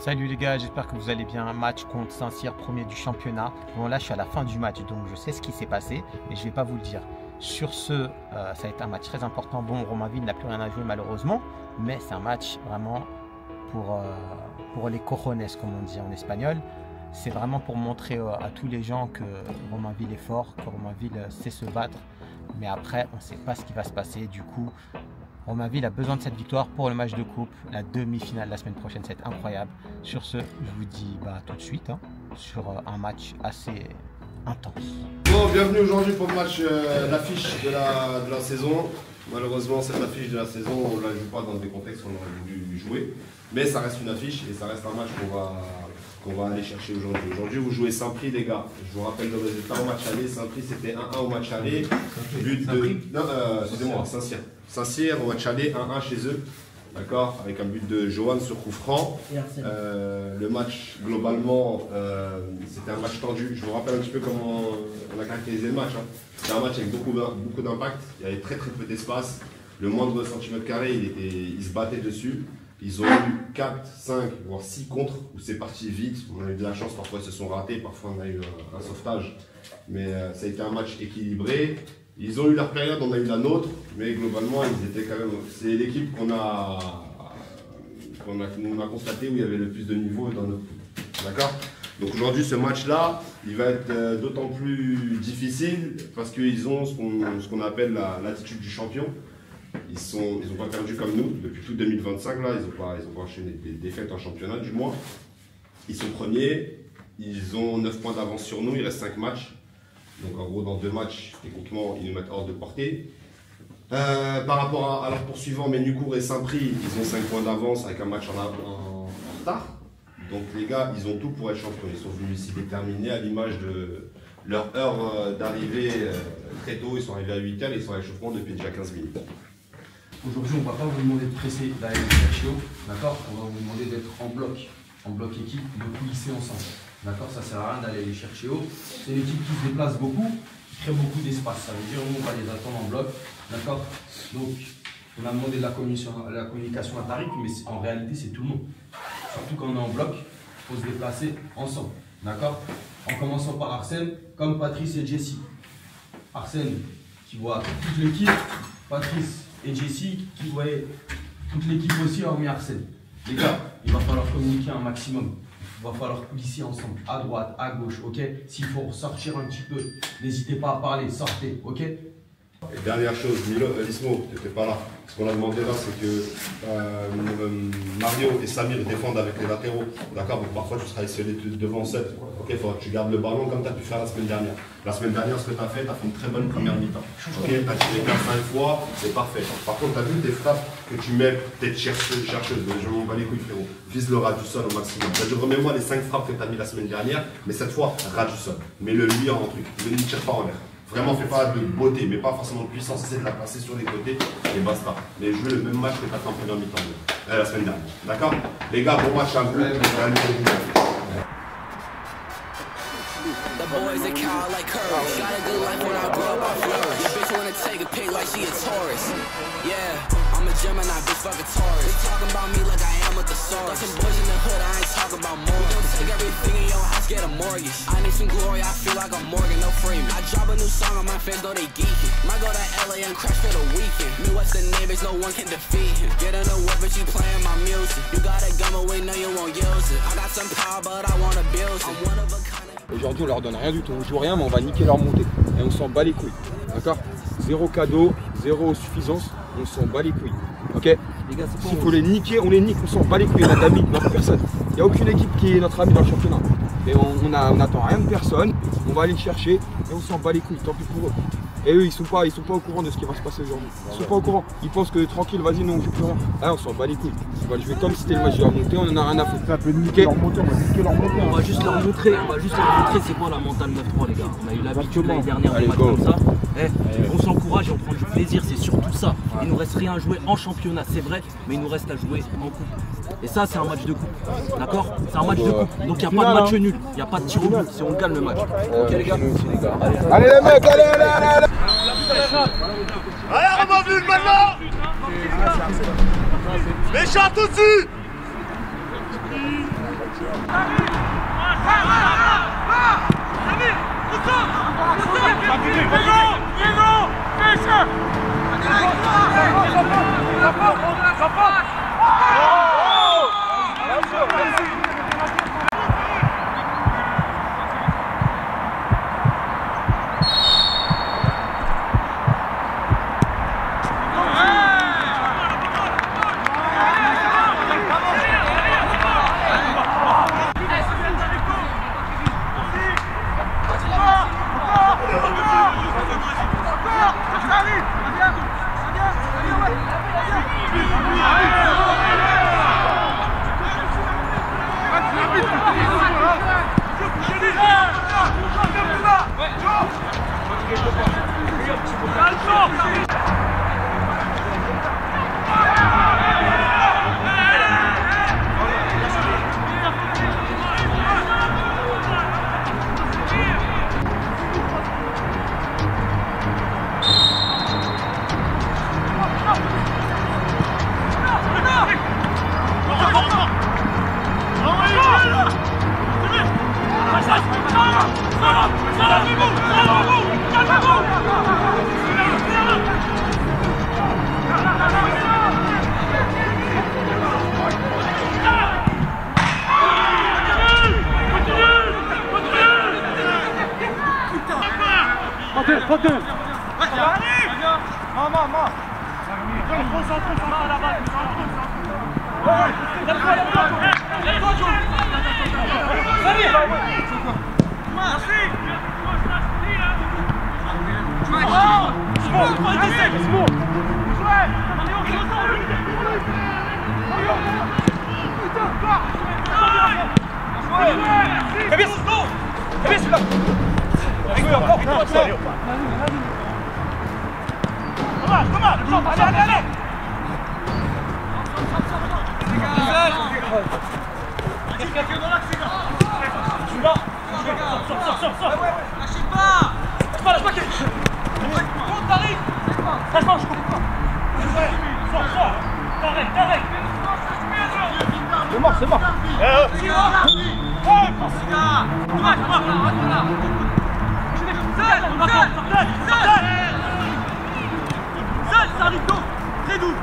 Salut les gars, j'espère que vous allez bien. Un match contre Saint-Cyr, premier du championnat. Bon là je suis à la fin du match, donc je sais ce qui s'est passé, mais je ne vais pas vous le dire. Sur ce, ça a été un match très important. Bon, Romainville n'a plus rien à jouer malheureusement, mais c'est un match vraiment pour les cojones, comme on dit en espagnol. C'est vraiment pour montrer à tous les gens que Romainville est fort, que Romainville sait se battre. Mais après, on ne sait pas ce qui va se passer. Du coup, Romainville a besoin de cette victoire pour le match de coupe. La demi-finale la semaine prochaine, c'est incroyable. Sur ce, je vous dis tout de suite sur un match assez intense. Bon, bienvenue aujourd'hui pour le match, l'affiche de la saison. Malheureusement, cette affiche de la saison, on ne la joue pas dans des contextes qu'on aurait voulu jouer. Mais ça reste une affiche et ça reste un match qu'on va aller chercher aujourd'hui. Aujourd'hui, vous jouez Saint-Prix, les gars. Je vous rappelle le résultat au match aller. Saint-Prix, c'était 1-1 au match aller. But de... Non, excusez-moi, Saint-Cyr. Saint-Cyr au match aller, 1-1 chez eux. D'accord, avec un but de Johan sur coup franc. Le match, globalement, c'était un match tendu. Je vous rappelle un petit peu comment on a caractérisé le match. C'était un match avec beaucoup d'impact. Il y avait très peu d'espace. Le moindre centimètre carré, il se battait dessus. Ils ont eu 4, 5, voire 6 contre, où c'est parti vite. On a eu de la chance, parfois ils se sont ratés, parfois on a eu un sauvetage. Mais ça a été un match équilibré. Ils ont eu leur période, on a eu la nôtre, mais globalement, ils étaient quand même. C'est l'équipe qu'on a constaté où il y avait le plus de niveau dans notre poule. D'accord? Donc aujourd'hui, ce match-là, il va être d'autant plus difficile parce qu'ils ont ce qu'on appelle l'attitude du champion. Ils ont pas perdu comme nous depuis tout 2025. Là, ils ont pas enchaîné des défaites en championnat, du moins. Ils sont premiers, ils ont 9 points d'avance sur nous, il reste 5 matchs. Donc en gros, dans 2 matchs, techniquement, ils nous mettent hors de portée. Par rapport à leurs poursuivants, Ménucourt et Saint-Prix, ils ont 5 points d'avance avec un match en retard. Donc les gars, ils ont tout pour être champions. Ils sont venus ici déterminés à l'image de leur heure d'arrivée très tôt. Ils sont arrivés à 8h et ils sont à l'échauffement depuis déjà 15 minutes. Aujourd'hui, on ne va pas vous demander de presser d'aller chercher haut, d'accord? On va vous demander d'être en bloc équipe, de coulisser ensemble. D'accord? Ça ne sert à rien d'aller les chercher haut. C'est une équipe qui se déplace beaucoup, qui crée beaucoup d'espace. Ça veut dire nous, on va les attendre en bloc. D'accord? Donc, on a demandé de la communication à Tariq, mais en réalité, c'est tout le monde. Surtout quand on est en bloc, il faut se déplacer ensemble. D'accord? En commençant par Arsène, comme Patrice et Jessie. Arsène qui voit toute l'équipe, Patrice et Jessie qui voyaient toute l'équipe aussi, hormis Arsène. Les gars, il va falloir communiquer un maximum. Il va falloir coulisser ensemble, à droite, à gauche, ok? S'il faut sortir un petit peu, n'hésitez pas à parler, sortez, ok? Et dernière chose, Lismo, tu n'étais pas là. Ce qu'on a demandé là, c'est que Mario et Samir défendent avec les latéraux. D'accord? Donc parfois tu seras isolé devant 7. Ok, il faudra que tu gardes le ballon comme tu as pu faire la semaine dernière. La semaine dernière, ce que tu as fait une très bonne première mi-temps. Ok, tu as tiré 4-5 fois, c'est parfait. Par contre, tu as vu tes frappes que tu mets peut-être chercheuse, je m'en bats les couilles, frérot. Vise le ras du sol au maximum. C'est-à-dire, remets-moi les 5 frappes que tu as mis la semaine dernière, mais cette fois, ras du sol. Mets-le lui en truc. Ne tire pas en l'air. Vraiment, fais pas de beauté, mais pas forcément de puissance, essaie de la passer sur les côtés et basta. Mais jouer le même match que tu as fait en première mi-temps la semaine dernière. D'accord? Les gars, bon match à vous. The boys that cow like courage. Got a good life when I grow up, I flourish. Your bitch wanna take a pic like she a tourist. Yeah, I'm a Gemini, bitch, fuck a Taurus. They talking about me like I am with the source. Some boys in the hood, I ain't talking about more. Don't take everything in your house, get a mortgage. I need some glory, I feel like I'm Morgan, no Freeman. I drop a new song on my fans, though they geeking. Might go to LA and crash for the weekend. Me, what's the neighbors, no one can defeat him. Get in the whip, but you playing my music. You got a gun, but we know you won't use it. I got some power, but I wanna build it. I'm one of a kind. Aujourd'hui, on leur donne rien du tout, on joue rien, mais on va niquer leur montée. Et on s'en bat les couilles, d'accord? Zéro cadeau, zéro suffisance, on s'en bat les couilles, ok? S'il faut les niquer, on les nique, on s'en bat les couilles, on a d'amis, notre personne. Il n'y a aucune équipe qui est notre ami dans le championnat. Et on n'attend rien de personne, on va aller le chercher et on s'en bat les couilles, tant pis pour eux. Et eux, ils sont pas au courant de ce qui va se passer aujourd'hui. Ils sont pas au courant. Ils pensent que tranquille, vas-y, non, on joue plus rien. Ah, on s'en bat les couilles. On va jouer comme si c'était le match de la montée, on en a rien à foutre. On va juste leur montrer, c'est quoi la mentale 9-3, les gars. On a eu l'habitude l'année dernière de matchs comme ça. On s'encourage et on prend du plaisir, c'est surtout ça. Il nous reste rien à jouer en championnat, c'est vrai, mais il nous reste à jouer en coupe. Et ça, c'est un match de coupe. D'accord? C'est un match de coupe. Donc il n'y a pas de match nul, il n'y a pas de tir au but, c'est on gagne le match. Ok les gars? Allez les mecs, allez! Allez, Romainville maintenant! Méchant tout de suite! C'est mort. Très doux.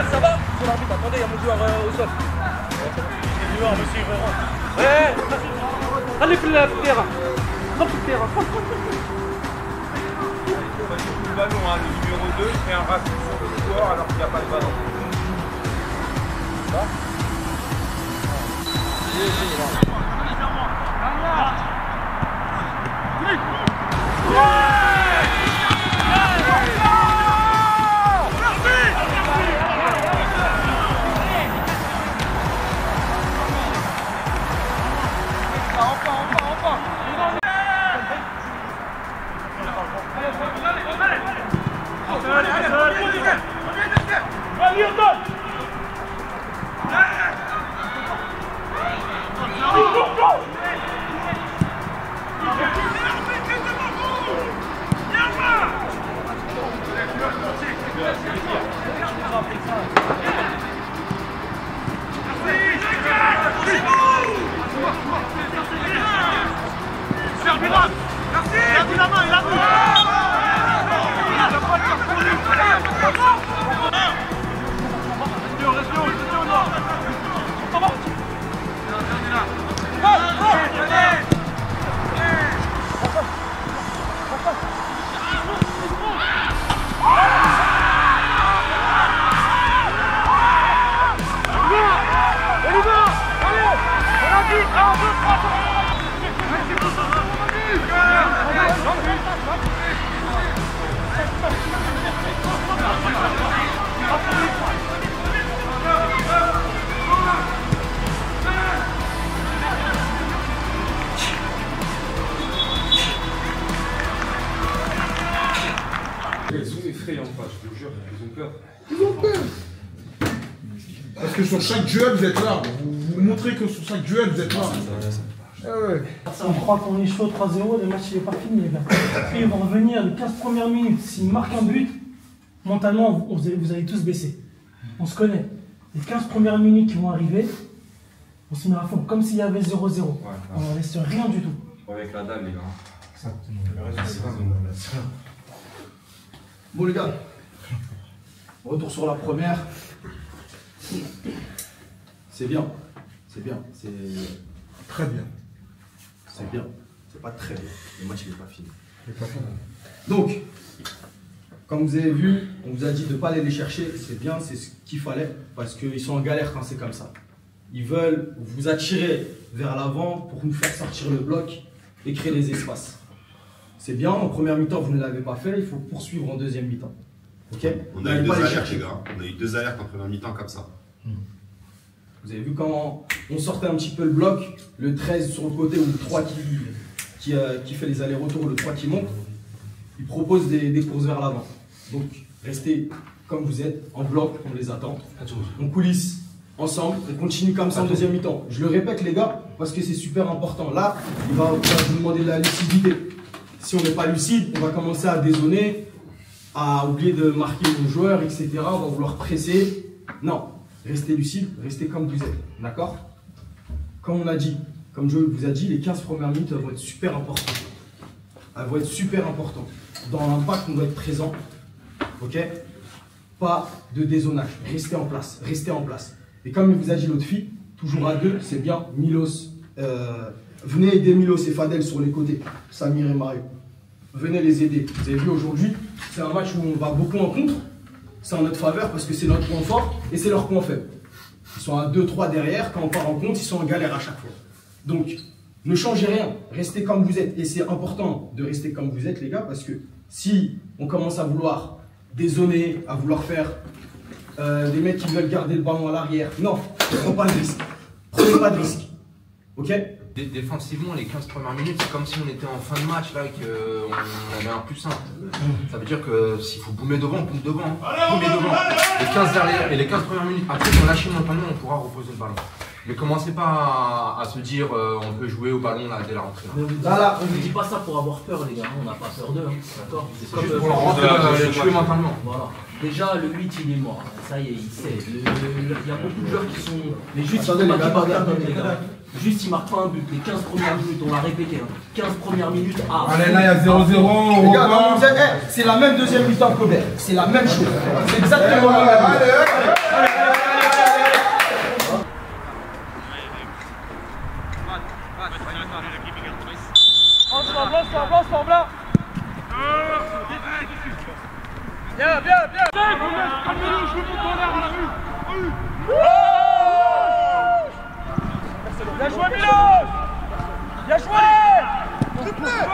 Ça va? C'est l'arbitre, attendez, il y a mon joueur au sol. Le joueur, monsieur, il rentre. Ouais! Allez, في الterrain. Non, في الterrain. Le ballon, hein, le numéro 2 fait un racisme sur le joueur alors qu'il n'y a pas de ballon. Ça? Allez, que sur chaque duel, vous êtes là. Vous montrez que sur chaque duel, vous êtes là. On croit qu'on est chaud 3-0, le match il est pas fini les gars. Après ils vont revenir les 15 premières minutes, s'ils marquent un but, mentalement vous allez tous baisser. On se connaît. Les 15 premières minutes qui vont arriver, on se met à fond, comme s'il y avait 0-0. On ne laisse rien du tout. Avec la dalle les gars. Bon les gars, retour sur la première. C'est bien, c'est bien, c'est très bien. C'est bien, c'est pas très bien. Le match il n'est pas fini. Donc, comme vous avez vu, on vous a dit de ne pas aller les chercher. C'est bien, c'est ce qu'il fallait parce qu'ils sont en galère quand c'est comme ça. Ils veulent vous attirer vers l'avant pour nous faire sortir le bloc et créer les espaces. C'est bien, en première mi-temps vous ne l'avez pas fait, il faut poursuivre en deuxième mi-temps. Ok? On a eu 2 alertes les gars, on a eu 2 alertes en première mi-temps comme ça. Vous avez vu comment on sortait un petit peu le bloc, le 13 sur le côté ou le 3 qui fait les allers-retours, le 3 qui monte, il propose des courses vers l'avant. Donc restez comme vous êtes, en bloc, on les attend. On coulisse ensemble, on continue comme ça en deuxième mi-temps. Je le répète les gars, parce que c'est super important. Là, il va vous demander de la lucidité. Si on n'est pas lucide, on va commencer à dézonner, à oublier de marquer nos joueurs, etc. On va vouloir presser. Non. Restez lucide, restez comme vous êtes, d'accord? Comme on a dit, comme je vous ai dit, les 15 premières minutes elles vont être super importantes. Elles vont être super importantes. Dans l'impact, on doit être présent, ok? Pas de dézonage, restez en place, restez en place. Et comme il vous a dit l'autre fille, toujours à deux, c'est bien, Milos, venez aider Milos et Fadel sur les côtés, Samir et Mario. Venez les aider. Vous avez vu aujourd'hui, c'est un match où on va beaucoup en contre. C'est en notre faveur parce que c'est notre point fort et c'est leur point faible. Ils sont à 2-3 derrière, quand on part en compte, ils sont en galère à chaque fois. Donc, ne changez rien, restez comme vous êtes. Et c'est important de rester comme vous êtes les gars, parce que si on commence à vouloir dézoner, à vouloir faire des mecs qui veulent garder le ballon à l'arrière, non, prenez pas de risque. Prenez pas de risque. Ok? Défensivement, les 15 premières minutes, c'est comme si on était en fin de match là et qu'on avait un +1. Ça veut dire que s'il faut boomer devant, on boome devant. Boomer devant. Les 15 derrière et les 15 premières minutes. Après, si on lâche mentalement, on pourra reposer le ballon. Mais commencez pas à se dire on peut jouer au ballon là dès la rentrée. On ne vous dit pas ça pour avoir peur les gars, on n'a pas peur d'eux, hein. D'accord? C'est comme juste pour leur rentrer jouer mentalement. Voilà. Déjà le 8 il est mort, ça y est, il sait. Il y a beaucoup de joueurs qui sont. Mais juste il marque pas un but, les 15 premières minutes, on l'a répété, hein. 15 premières minutes à. Allez là, il y a 0-0. Les gars, c'est la même deuxième mi-temps que Gobert, c'est la même chose. C'est exactement la même. Allez. Ensemble là. Bien. Calmez-nous, je veux monter en l'air à la rue. Bien joué Milos. Bien joué. S'il te plaît.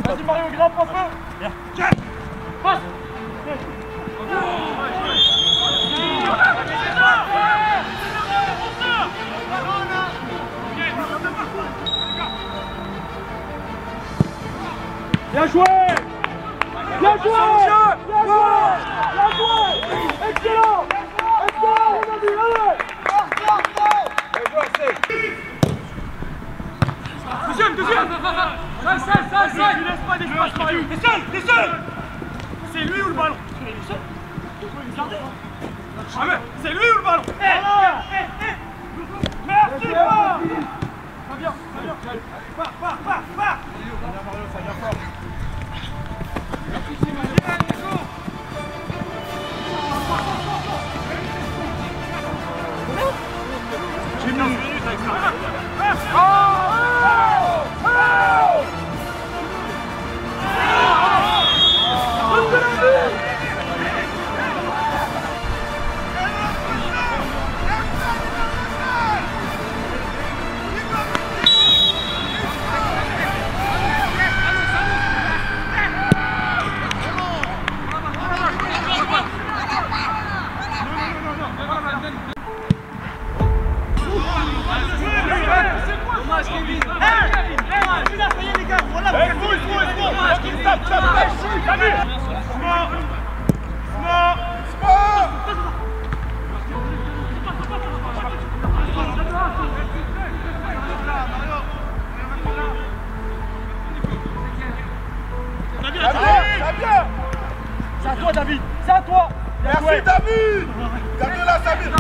Vas-y Mario, grand passe. Passe. Bien Deuxième. Tu laisses pas d'espace, Mario. T'es seul. C'est lui ou le ballon? Il est seul. C'est lui ou le ballon? Merci, va. Viens. Pars. J'ai mis 15 minutes avec ça. C'est à toi, David. C'est à toi. Merci, David. Gabriela, Samir.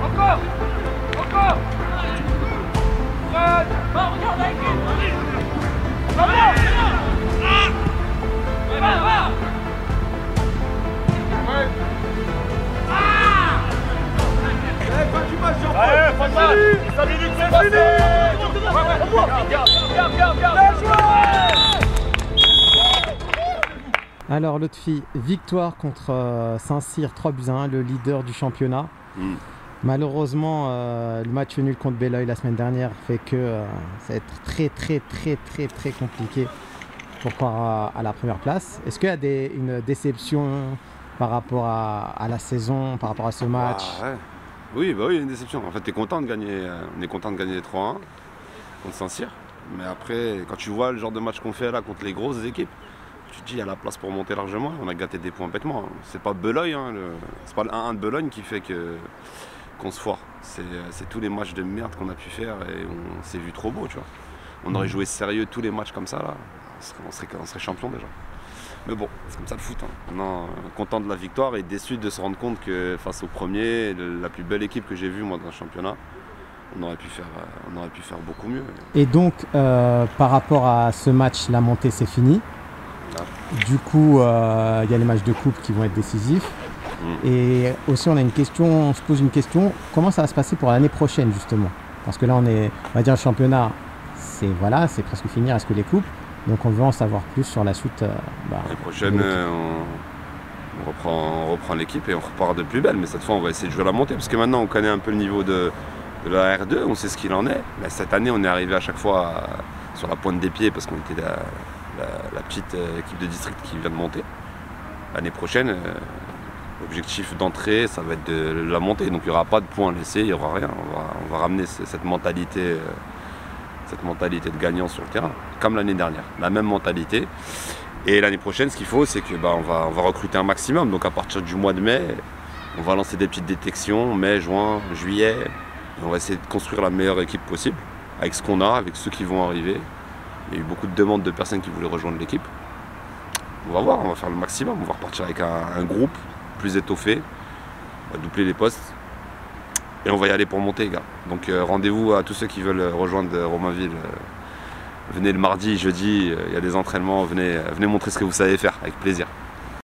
Encore. Regarde avec lui. Alors l'autre fille, victoire contre Saint-Cyr 3-1, le leader du championnat. Malheureusement, le match nul contre Belloy la semaine dernière fait que ça va être très compliqué pour croire à la première place. Est-ce qu'il y a une déception par rapport à la saison, par rapport à ce match? Oui, il y a une déception. En fait, on est content de gagner les 3-1 contre Saint-Cyr. Mais après, quand tu vois le genre de match qu'on fait là contre les grosses équipes, tu te dis il y a la place pour monter largement. On a gâté des points bêtement. C'est pas Belloy, c'est pas le 1-1 de Bologne qui fait qu'on se foire. C'est tous les matchs de merde qu'on a pu faire et on s'est vu trop beau, tu vois. On aurait joué sérieux tous les matchs comme ça, là. On serait champion déjà. Mais bon, c'est comme ça le foot. Maintenant, content de la victoire et déçu de se rendre compte que face au premier, la plus belle équipe que j'ai vue moi dans le championnat, on aurait pu faire beaucoup mieux. Et donc, par rapport à ce match, la montée c'est fini. Du coup, il y a les matchs de coupe qui vont être décisifs. Et aussi, on se pose une question, comment ça va se passer pour l'année prochaine justement? Parce que là, on va dire le championnat, c'est presque fini, il reste que les coupes. Donc on veut en savoir plus sur la suite. L'année prochaine, on reprend l'équipe et on repart de plus belle. Mais cette fois, on va essayer de jouer la montée. Parce que maintenant, on connaît un peu le niveau de la R2, on sait ce qu'il en est. Mais cette année, on est arrivé à chaque fois sur la pointe des pieds parce qu'on était la petite équipe de district qui vient de monter. L'année prochaine, l'objectif d'entrée, ça va être de la montée. Donc il n'y aura pas de points laissés, il n'y aura rien. On va ramener cette mentalité de gagnant sur le terrain, comme l'année dernière, la même mentalité. Et l'année prochaine, ce qu'il faut, c'est que on va recruter un maximum. Donc à partir du mois de mai, on va lancer des petites détections, mai, juin, juillet. Et on va essayer de construire la meilleure équipe possible, avec ce qu'on a, avec ceux qui vont arriver. Il y a eu beaucoup de demandes de personnes qui voulaient rejoindre l'équipe. On va voir, on va faire le maximum. On va repartir avec un groupe plus étoffé, on va doubler les postes. Et on va y aller pour monter, les gars. Donc rendez-vous à tous ceux qui veulent rejoindre Romainville. Venez le mardi, jeudi, il y a des entraînements, venez montrer ce que vous savez faire, avec plaisir.